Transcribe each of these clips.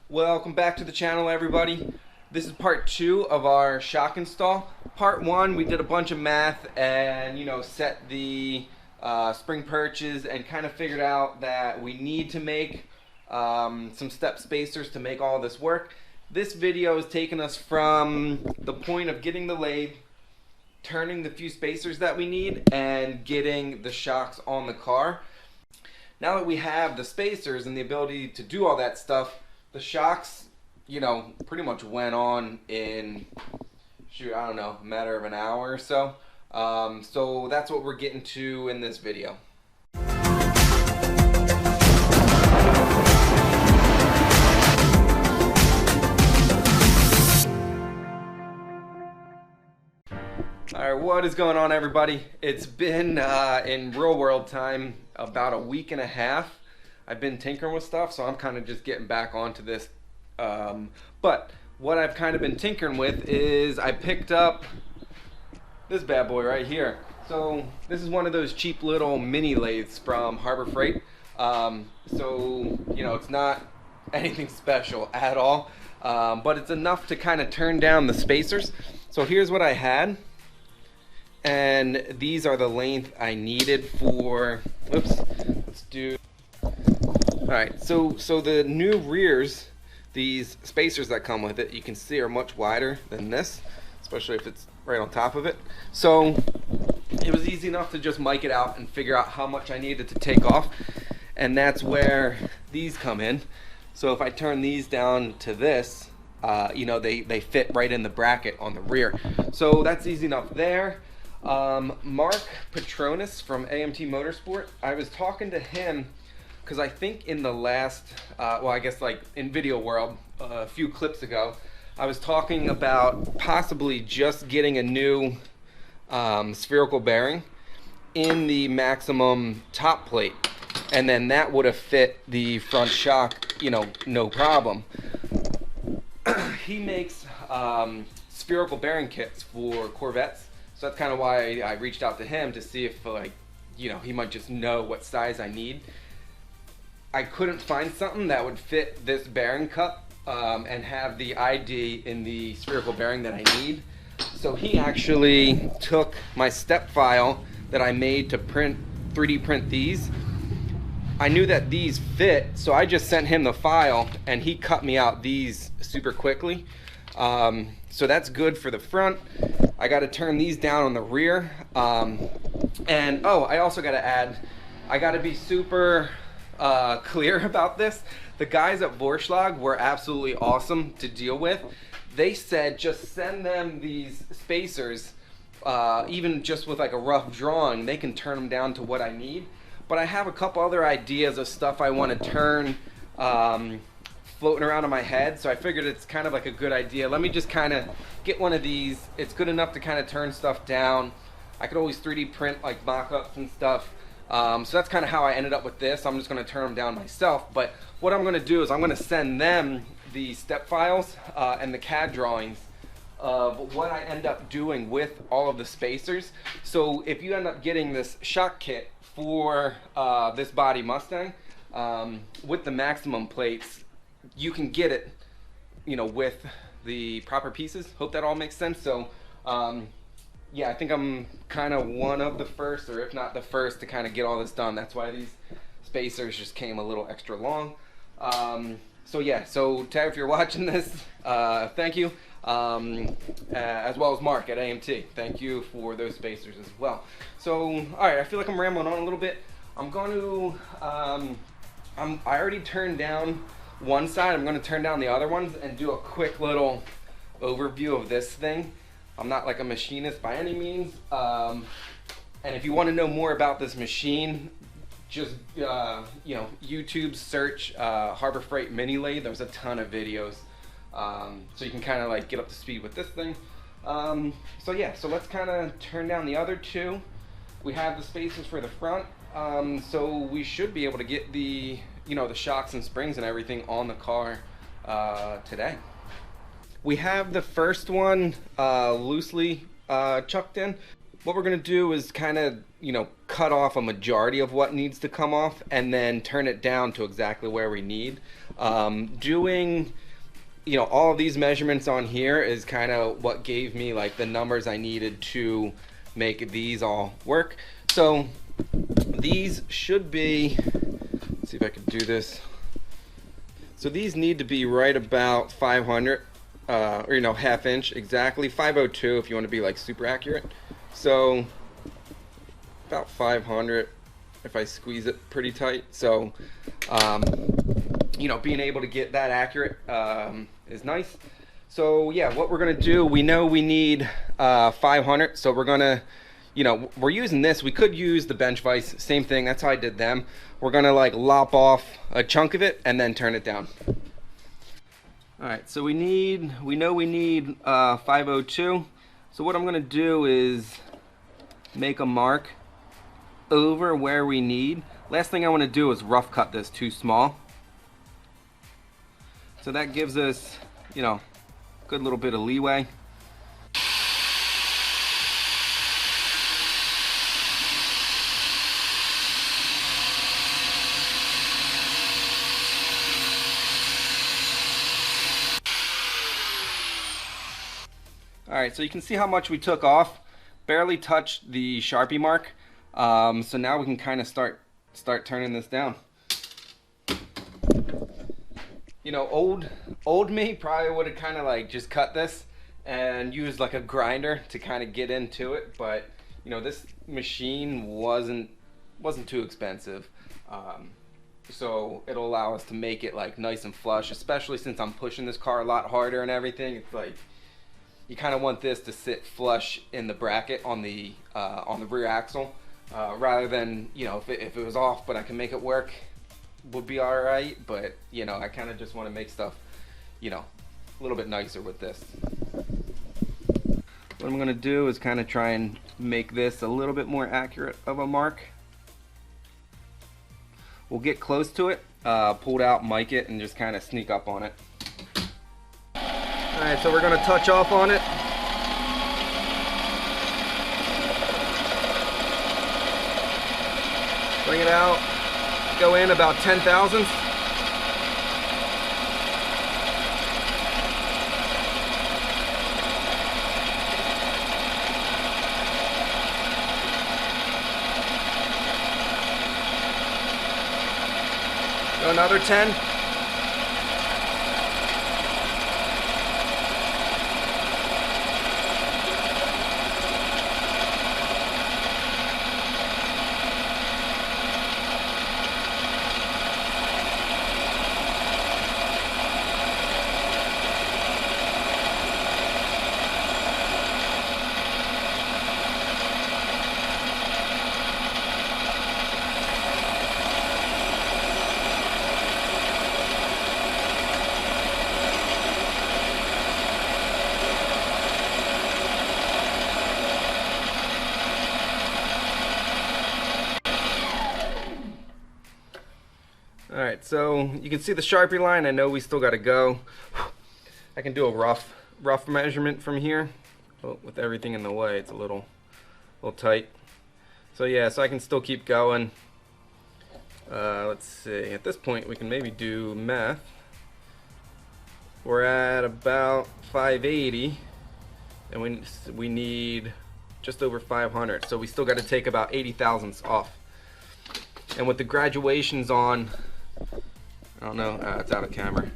Welcome back to the channel, everybody. This is part 2 of our shock install. Part 1, we did a bunch of math and set the spring perches and kind of figured out that we need to make some step spacers to make all this work. This video is taking us from the point of getting the lathe, turning the few spacers that we need, and getting the shocks on the car. Now that we have the spacers and the ability to do all that stuff, the shocks, pretty much went on in, I don't know, a matter of an hour or so. So that's what we're getting to in this video. Alright, what is going on, everybody? It's been, in real world time, about a week and a half. I've been tinkering with stuff, so I'm kind of just getting back onto this. But what I've kind of been tinkering with is I picked up this bad boy right here. So this is one of those cheap little mini lathes from Harbor Freight. So, it's not anything special at all, but it's enough to kind of turn down the spacers. So here's what I had. And these are the length I needed for, let's do. Alright, so the new rears, these spacers that come with it, you can see are much wider than this, especially if it's right on top of it. So it was easy enough to just mic it out and figure out how much I needed to take off, and that's where these come in. So if I turn these down to this, they fit right in the bracket on the rear. So that's easy enough there. Mark Petronas from AMT Motorsport, I was talking to him because I think in the last, I guess like in video world, a few clips ago, I was talking about possibly just getting a new spherical bearing in the maximum top plate, and then that would have fit the front shock, no problem. He makes spherical bearing kits for Corvettes, so that's kind of why I reached out to him to see if, he might just know what size I need. I couldn't find something that would fit this bearing cup and have the ID in the spherical bearing that I need. So he actually took my step file that I made to 3D print these. I knew that these fit, so I just sent him the file and he cut me out these super quickly. So that's good for the front. I got to turn these down on the rear. And I also got to add, I got to be super clear about this. The guys at Vorschlag were absolutely awesome to deal with. They said just send them these spacers, even just with like a rough drawing, they can turn them down to what I need. But I have a couple other ideas of stuff I want to turn floating around in my head, so I figured it's kind of like a good idea. Let me just kind of get one of these. It's good enough to kind of turn stuff down. I could always 3D print like mock-ups and stuff. So that's kind of how I ended up with this. I'm just going to turn them down myself, but what I'm going to do is I'm going to send them the step files and the CAD drawings of what I end up doing with all of the spacers. So if you end up getting this shock kit for this body Mustang with the maximum plates, you can get it with the proper pieces. Hope that all makes sense. So yeah, I think I'm kind of one of the first, or if not the first, to kind of get all this done. That's why these spacers just came a little extra long. So yeah, so Tag, if you're watching this, thank you. As well as Mark at AMT, thank you for those spacers as well. So, alright, I feel like I'm rambling on a little bit. I'm going to, I already turned down one side. I'm going to turn down the other ones and do a quick little overview of this thing. I'm not like a machinist by any means, and if you want to know more about this machine, just YouTube search Harbor Freight mini lathe. There's a ton of videos, so you can kind of like get up to speed with this thing. So yeah, so let's kind of turn down the other two. We have the spacers for the front, so we should be able to get the the shocks and springs and everything on the car today. We have the first one loosely chucked in. What we're gonna do is kind of, cut off a majority of what needs to come off and then turn it down to exactly where we need. Doing, you know, all of these measurements on here is kind of what gave me like the numbers I needed to make these all work. So these should be, let's see if I can do this. So these need to be right about 500, or you know, ½ inch exactly, 502 if you want to be like super accurate. So about 500 if I squeeze it pretty tight. So you know, being able to get that accurate is nice. So yeah, what we're gonna do, we know we need 500, so we're gonna, you know, we're using this. We could use the bench vise, same thing, that's how I did them. We're gonna like lop off a chunk of it and then turn it down. All right, so we know we need 502. So what I'm gonna do is make a mark over where we need. Last thing I wanna do is rough cut this too small. So that gives us, you know, a good little bit of leeway. Alright, so you can see how much we took off. Barely touched the Sharpie mark. So now we can kind of start turning this down. You know, old me probably would have kind of like just cut this and used like a grinder to kind of get into it, but you know, this machine wasn't too expensive. So it'll allow us to make it like nice and flush, especially since I'm pushing this car a lot harder and everything. It's like you kind of want this to sit flush in the bracket on the rear axle, rather than, you know, if it was off but I can make it work, would be all right. But you know, I kind of just want to make stuff, you know, a little bit nicer with this. What I'm gonna do is kind of try and make this a little bit more accurate of a mark. We'll get close to it, pull it out, mic it, and just kind of sneak up on it. Alright, so we're going to touch off on it. Bring it out, go in about 10 thousandths. Go another 10. Alright, so you can see the Sharpie line. I know we still got to go. I can do a rough measurement from here. Well, with everything in the way, it's a little tight. So yeah, so I can still keep going. Let's see, at this point we can maybe do math. We're at about 580 and we need just over 500, so we still got to take about 80 thousandths off. And with the graduations on, I don't know, it's out of camera.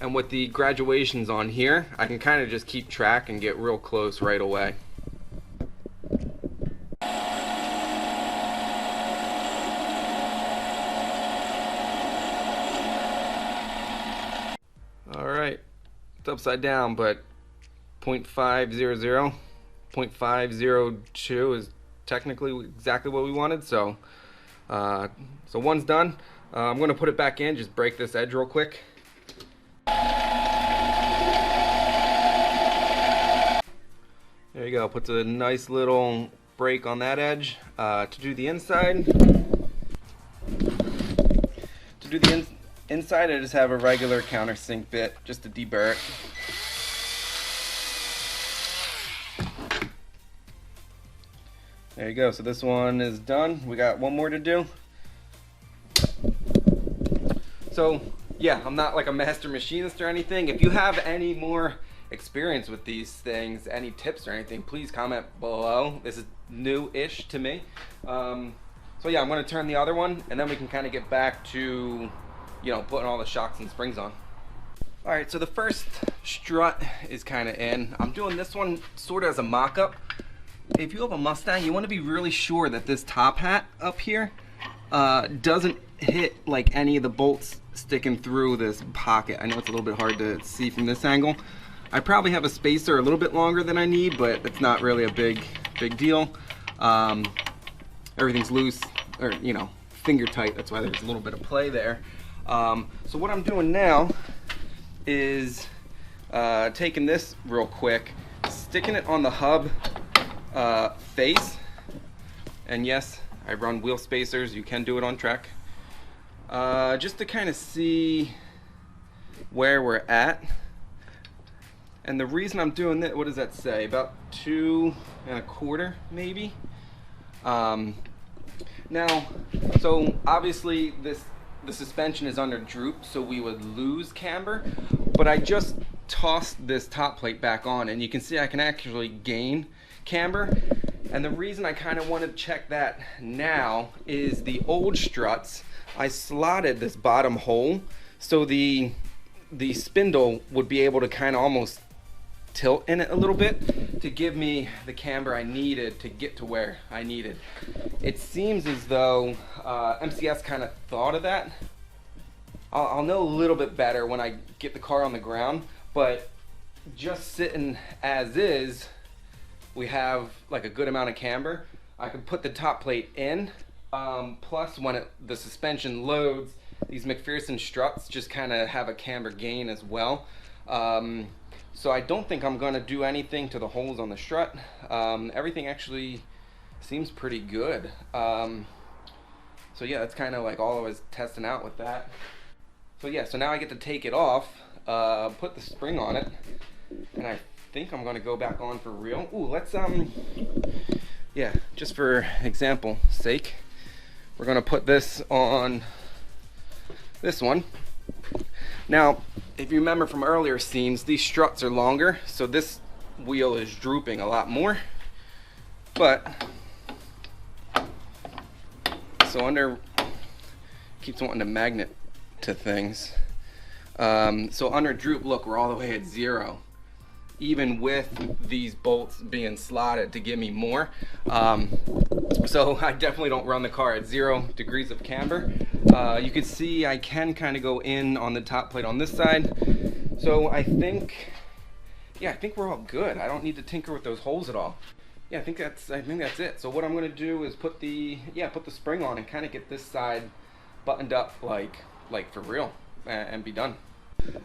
And with the graduations on here, I can kind of just keep track and get real close right away. Alright, it's upside down, but 0.500, 0.502 is technically exactly what we wanted, so one's done. I'm going to put it back in, just break this edge real quick. There you go, puts a nice little break on that edge. To do the inside, inside I just have a regular countersink bit just to deburr it. There you go. So this one is done. We got one more to do. So yeah, I'm not like a master machinist or anything. If you have any more experience with these things, any tips or anything, please comment below. This is new-ish to me. So yeah, I'm going to turn the other one, and then we can kind of get back to, you know, putting all the shocks and springs on. All right, so the first strut is kind of in. I'm doing this one sort of as a mock-up. If you have a Mustang, you want to be really sure that this top hat up here doesn't hit like any of the bolts sticking through this pocket. I know it's a little bit hard to see from this angle. I probably have a spacer a little bit longer than I need, but it's not really a big deal. Everything's loose, or you know, finger tight. That's why there's a little bit of play there. So what I'm doing now is taking this real quick, sticking it on the hub face, and yes, I run wheel spacers. You can do it on Trek, just to kind of see where we're at. And the reason I'm doing that, what does that say? About 2 1/4 maybe. Now, so obviously the suspension is under droop, so we would lose camber, but I just tossed this top plate back on, and you can see I can actually gain camber. And the reason I kind of want to check that now is the old struts, I slotted this bottom hole so the spindle would be able to kind of almost tilt in it a little bit to give me the camber I needed to get to where I needed. It seems as though MCS kind of thought of that. I'll know a little bit better when I get the car on the ground, but just sitting as is, we have like a good amount of camber. I can put the top plate in, plus when the suspension loads, these McPherson struts just kind of have a camber gain as well. So I don't think I'm going to do anything to the holes on the strut. Everything actually seems pretty good. So yeah, that's kind of like all I was testing out with that. So yeah, so now I get to take it off, put the spring on it, and I think I'm going to go back on for real. Ooh, let's, yeah, just for example sake, we're going to put this on this one. Now, if you remember from earlier scenes, these struts are longer, so this wheel is drooping a lot more. But, so under, keeps wanting to magnet to things. So under droop, look, we're all the way at 0. Even with these bolts being slotted to give me more. So I definitely don't run the car at 0 degrees of camber. You can see I can kind of go in on the top plate on this side. So I think, yeah, I think we're all good. I don't need to tinker with those holes at all. Yeah, I think that's it. So what I'm gonna do is put the spring on and kind of get this side buttoned up like for real, and be done.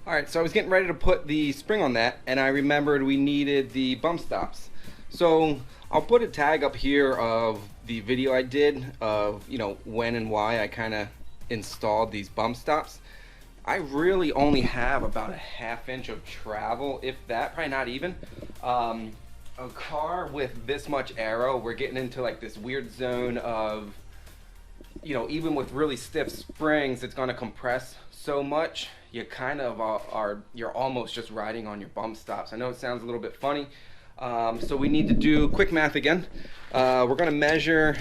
All right, so I was getting ready to put the spring on that, and I remembered we needed the bump stops. So I'll put a tag up here of the video I did of, you know, when and why I kind of installed these bump stops. I really only have about a 1/2 inch of travel, if that, probably not even. A car with this much Aero, we're getting into like this weird zone of, you know, even with really stiff springs, it's going to compress so much. You kind of you're almost just riding on your bump stops. I know it sounds a little bit funny. So we need to do quick math again. We're going to measure,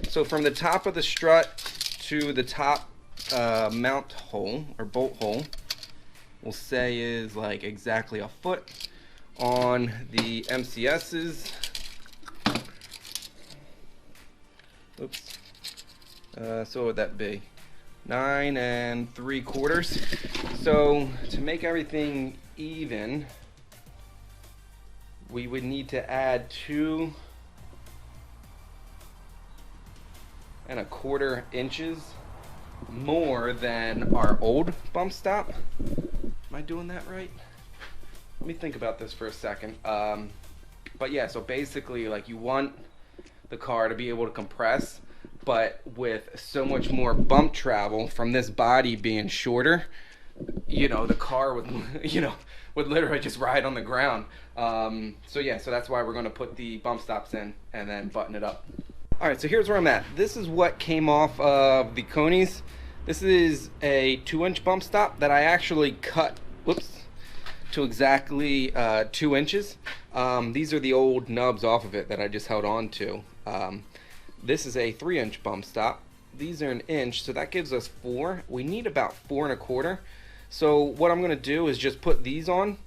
so from the top of the strut to the top mount hole or bolt hole, we'll say is like exactly 1 foot. On the MCS's, oops, so what would that be? 9 3/4. So to make everything even, we would need to add 2 1/4 inches more than our old bump stop. Am I doing that right? Let me think about this for a second. But yeah, so basically, like, you want the car to be able to compress, but with so much more bump travel from this body being shorter, you know, the car would, you know, would literally just ride on the ground. So yeah, so that's why we're going to put the bump stops in and then button it up. All right, so here's where I'm at. This is what came off of the conies. This is a 2-inch bump stop that I actually cut, whoops, to exactly 2 inches. These are the old nubs off of it that I just held on to. This is a 3-inch bump stop. These are 1 inch, so that gives us 4. We need about 4 1/4. So what I'm gonna do is just put these on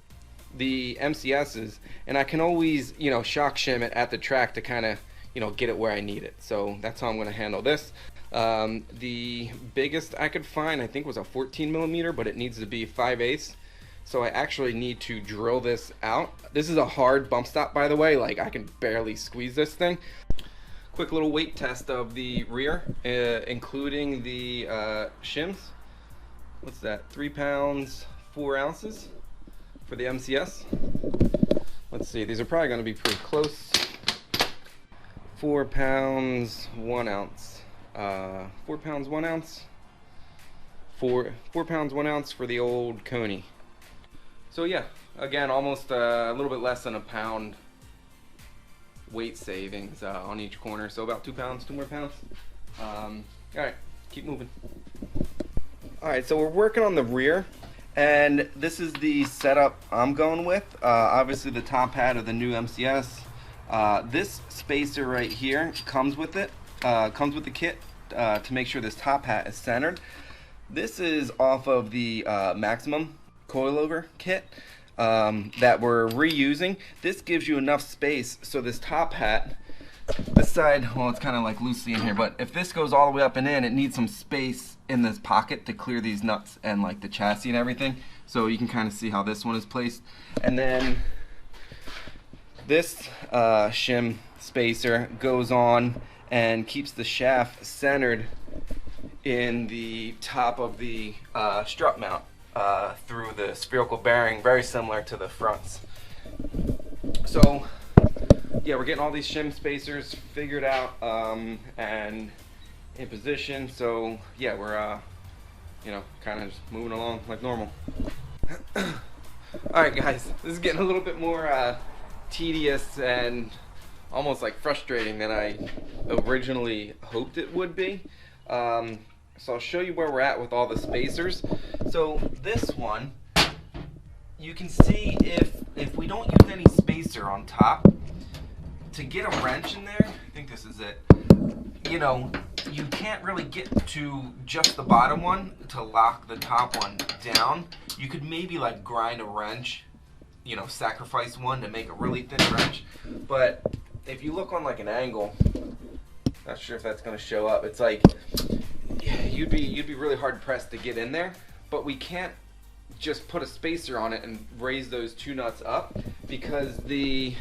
the MCSs, and I can always, you know, shock shim it at the track to kind of, you know, get it where I need it. So that's how I'm gonna handle this. The biggest I could find, I think, was a 14 millimeter, but it needs to be 5/8. So I actually need to drill this out. This is a hard bump stop, by the way. Like, I can barely squeeze this thing. Quick little weight test of the rear, including the shims. What's that? 3 pounds 4 ounces for the MCS. Let's see, these are probably going to be pretty close. 4 pounds 1 ounce. 4 pounds 1 ounce. 4 pounds 1 ounce for the old Coney. So yeah, again, almost a little bit less than a pound weight savings on each corner. So about 2 pounds, 2 more pounds. All right, keep moving. All right, so we're working on the rear, and this is the setup I'm going with. Obviously the top hat of the new MCS. This spacer right here comes with it, comes with the kit to make sure this top hat is centered. This is off of the Maximum coilover kit that we're reusing. This gives you enough space so this top hat, this side, well, it's kind of like loosely in here, but if this goes all the way up and in, it needs some space in this pocket to clear these nuts and like the chassis and everything. So you can kind of see how this one is placed. And then this shim spacer goes on and keeps the shaft centered in the top of the strut mount through the spherical bearing, very similar to the fronts. So yeah, we're getting all these shim spacers figured out and in position. So yeah, we're you know, kind of just moving along like normal. All right, guys, this is getting a little bit more tedious and almost like frustrating than I originally hoped it would be. So I'll show you where we're at with all the spacers. So this one, you can see if we don't use any spacer on top, to get a wrench in there, I think this is it, you know, you can't really get to just the bottom one to lock the top one down. You could maybe like grind a wrench, you know, sacrifice one to make a really thin wrench. But if you look on like an angle, not sure if that's going to show up, it's like you'd be really hard pressed to get in there. But we can't just put a spacer on it and raise those 2 nuts up because these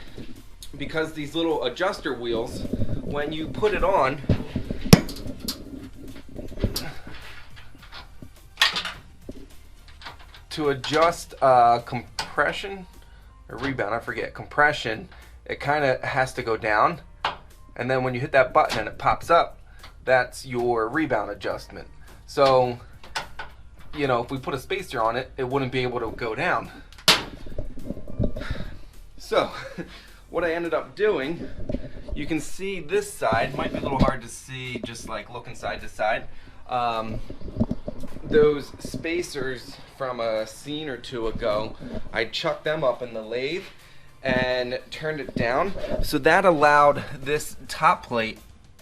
little adjuster wheels, when you put it on, to adjust compression or rebound, I forget, compression, it kind of has to go down, and then when you hit that button and it pops up, that's your rebound adjustment. So, you know, if we put a spacer on it, it wouldn't be able to go down. So what I ended up doing, you can see this side, might be a little hard to see just like looking side to side. Those spacers from a scene or two ago, I chucked them up in the lathe and turned it down. So that allowed this top plate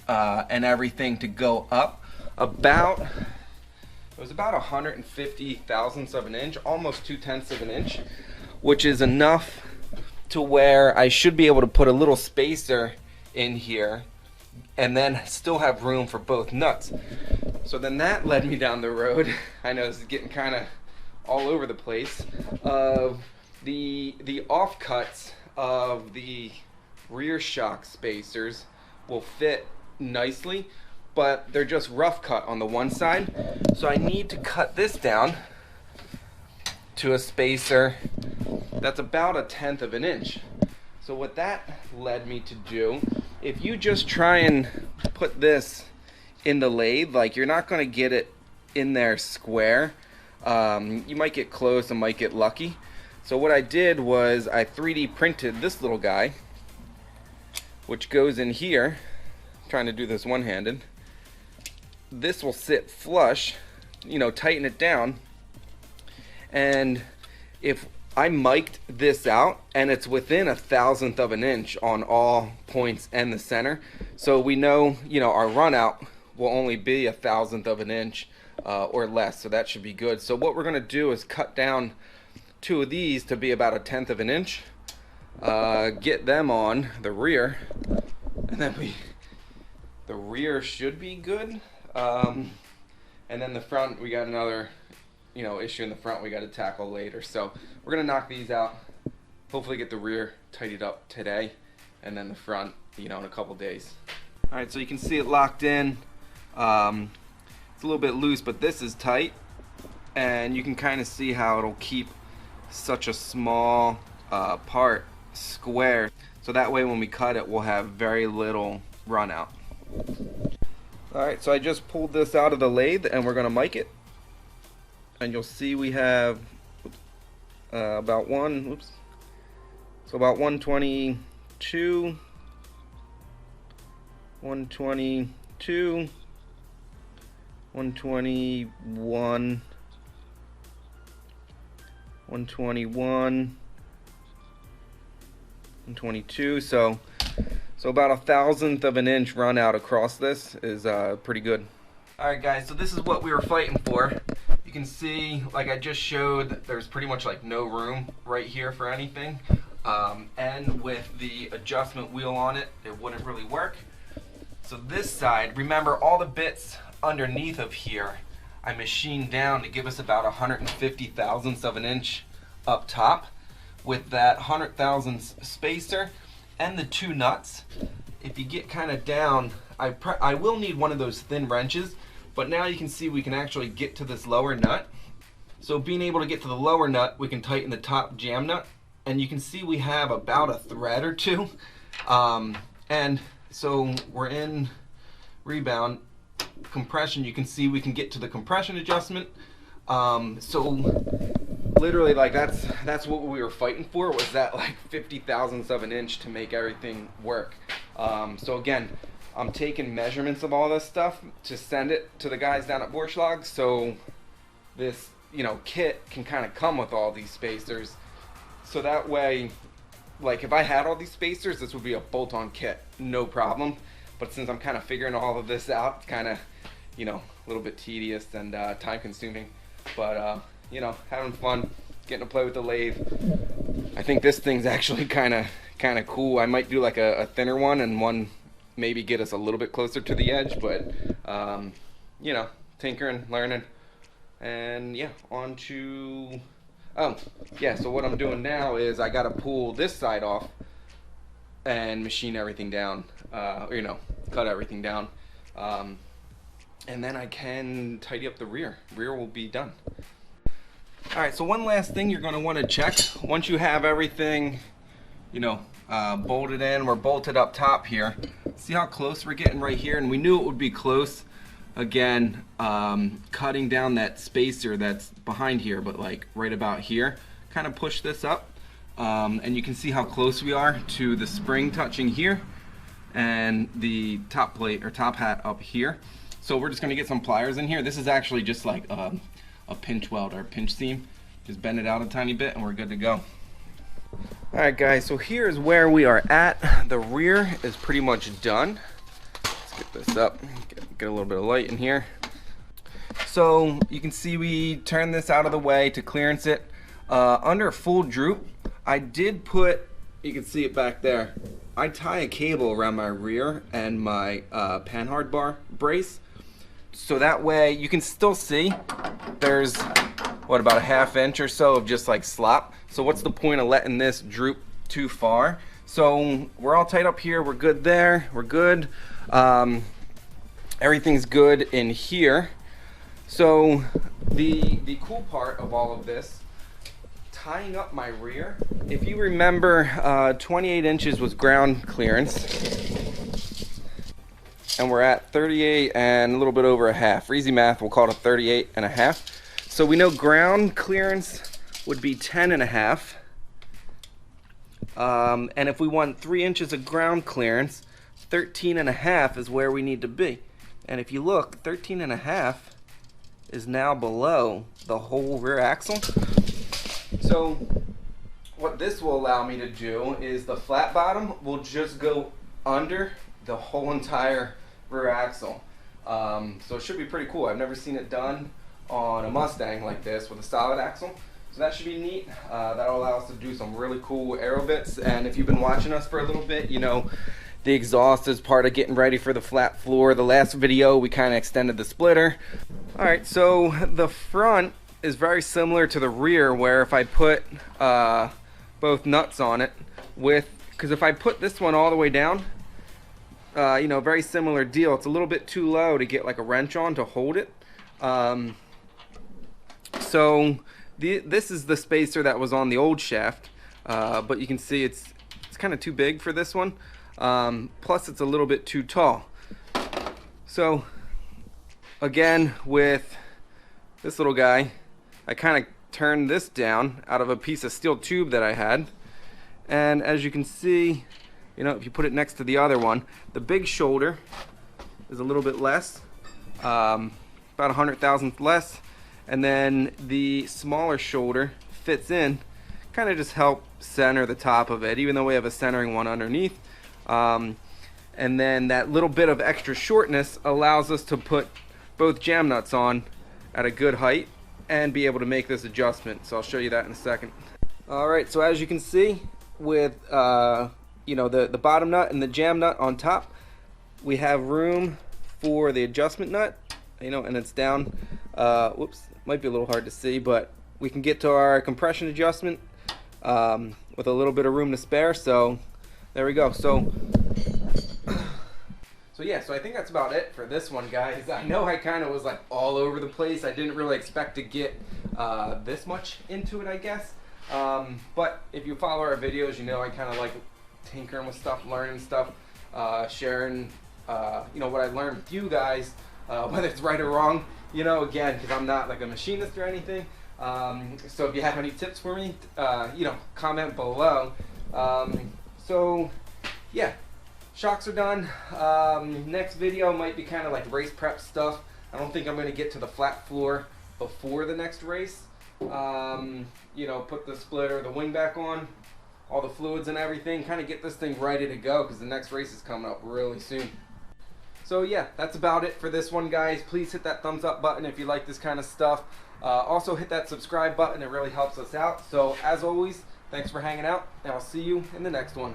and everything to go up about, it was about 150 thousandths of an inch, almost 2/10 of an inch, which is enough to where I should be able to put a little spacer in here and then still have room for both nuts. So then that led me down the road, I know this is getting kind of all over the place, of the offcuts of the rear shock spacers will fit nicely, but they're just rough cut on the one side. So I need to cut this down to a spacer that's about 1/10 of an inch. So what that led me to do, if you just try and put this in the lathe, like, you're not going to get it in there square. You might get close and might get lucky. So what I did was I 3D printed this little guy, which goes in here. I'm trying to do this one-handed. This will sit flush, you know, tighten it down. And if I mic'd this out, and it's within 1/1000th of an inch on all points and the center, so we know, you know, our run out will only be 1/1000th of an inch or less, so that should be good. So what we're going to do is cut down 2 of these to be about 1/10 of an inch, get them on the rear, and then the rear should be good, and then the front, we got another, you know, issue in the front we got to tackle later. So we're gonna knock these out, hopefully get the rear tidied up today, and then the front, you know, in a couple days. All right, so you can see it locked in. It's a little bit loose, but this is tight, and you can kind of see how it'll keep such a small part square, so that way when we cut it we'll have very little run out. Alright, so I just pulled this out of the lathe and we're gonna mic it, and you'll see we have about 122, 122, 121, 121, 122. So about 1/1000th of an inch run out across this is pretty good. Alright guys, so this is what we were fighting for. You can see, like I just showed, there's pretty much like no room right here for anything. And with the adjustment wheel on it, it wouldn't really work. So this side, remember all the bits underneath of here, I machined down to give us about 150/1000ths of an inch up top with that 100/1000ths spacer and the 2 nuts. If you get kind of down, I will need one of those thin wrenches, but now you can see we can actually get to this lower nut. So being able to get to the lower nut, we can tighten the top jam nut, and you can see we have about a thread or 2. And so we're in rebound compression. You can see we can get to the compression adjustment. So literally, like that's what we were fighting for, was that like 50/1000ths of an inch to make everything work. So again, I'm taking measurements of all this stuff to send it to the guys down at Borschlag, so this, you know, kit can kind of come with all these spacers, so that way, like if I had all these spacers, this would be a bolt-on kit, no problem. But since I'm kind of figuring all of this out, it's kind of, you know, a little bit tedious and time consuming, but you know, having fun, getting to play with the lathe. I think this thing's actually kind of cool. I might do like a thinner one, and one maybe get us a little bit closer to the edge, but you know, tinkering, learning, and yeah, on to, oh yeah, so what I'm doing now is I gotta pull this side off and machine everything down, you know, cut everything down, and then I can tidy up the rear. Rear will be done. Alright, so one last thing you're going to want to check once you have everything, you know, bolted in. We're bolted up top here. See how close we're getting right here, and we knew it would be close. Again, cutting down that spacer that's behind here, but like right about here, kind of push this up, and you can see how close we are to the spring touching here and the top plate or top hat up here. So we're just going to get some pliers in here. This is actually just like a pinch weld or pinch seam. Just bend it out a tiny bit and we're good to go. Alright guys, so here's where we are at. The rear is pretty much done. Let's get this up, get a little bit of light in here. So you can see we turned this out of the way to clearance it. Under full droop, I did put, you can see it back there, I tie a cable around my rear and my panhard bar brace. So that way you can still see there's, what, about a 1/2 inch or so of just like slop. So what's the point of letting this droop too far? So we're all tight up here, we're good there, we're good. Everything's good in here. So the cool part of all of this, tying up my rear, if you remember, 28 inches was ground clearance, and we're at 38 and a little bit over a half. For easy math, we'll call it a 38 and a half. So we know ground clearance would be 10.5. And if we want 3 inches of ground clearance, 13.5 is where we need to be. And if you look, 13.5 is now below the whole rear axle. So what this will allow me to do is the flat bottom will just go under the whole entire rear axle. So it should be pretty cool. I've never seen it done on a Mustang like this with a solid axle. So that should be neat. That'll allow us to do some really cool aero bits. And if you've been watching us for a little bit, you know the exhaust is part of getting ready for the flat floor. The last video we kind of extended the splitter. Alright, so the front is very similar to the rear, where if I put both nuts on it because if I put this one all the way down, you know, very similar deal. It's a little bit too low to get like a wrench on to hold it. So this is the spacer that was on the old shaft, but you can see it's kind of too big for this one. Plus it's a little bit too tall. So again, with this little guy, I kind of turned this down out of a piece of steel tube that I had, and as you can see, you know, if you put it next to the other one, the big shoulder is a little bit less, about 100,000th less, and then the smaller shoulder fits in, kind of just help center the top of it, even though we have a centering one underneath. And then that little bit of extra shortness allows us to put both jam nuts on at a good height and be able to make this adjustment. So I'll show you that in a second. Alright, so as you can see, with you know, the bottom nut and the jam nut on top, we have room for the adjustment nut, you know, and it's down, whoops, might be a little hard to see, but we can get to our compression adjustment with a little bit of room to spare. So there we go. So yeah, so I think that's about it for this one, guys. I know I kind of was like all over the place. I didn't really expect to get this much into it, I guess. But if you follow our videos, you know I kind of like tinkering with stuff, learning stuff, sharing you know, what I learned with you guys, whether it's right or wrong, you know, again, because I'm not like a machinist or anything. So if you have any tips for me, you know, comment below. So yeah, shocks are done. Next video might be kind of like race prep stuff. I don't think I'm going to get to the flat floor before the next race. You know, put the splitter, the wing back on, all the fluids and everything, kind of get this thing ready to go because the next race is coming up really soon. So yeah, that's about it for this one, guys. Please hit that thumbs up button if you like this kind of stuff. Also hit that subscribe button, it really helps us out. So as always, thanks for hanging out, and I'll see you in the next one.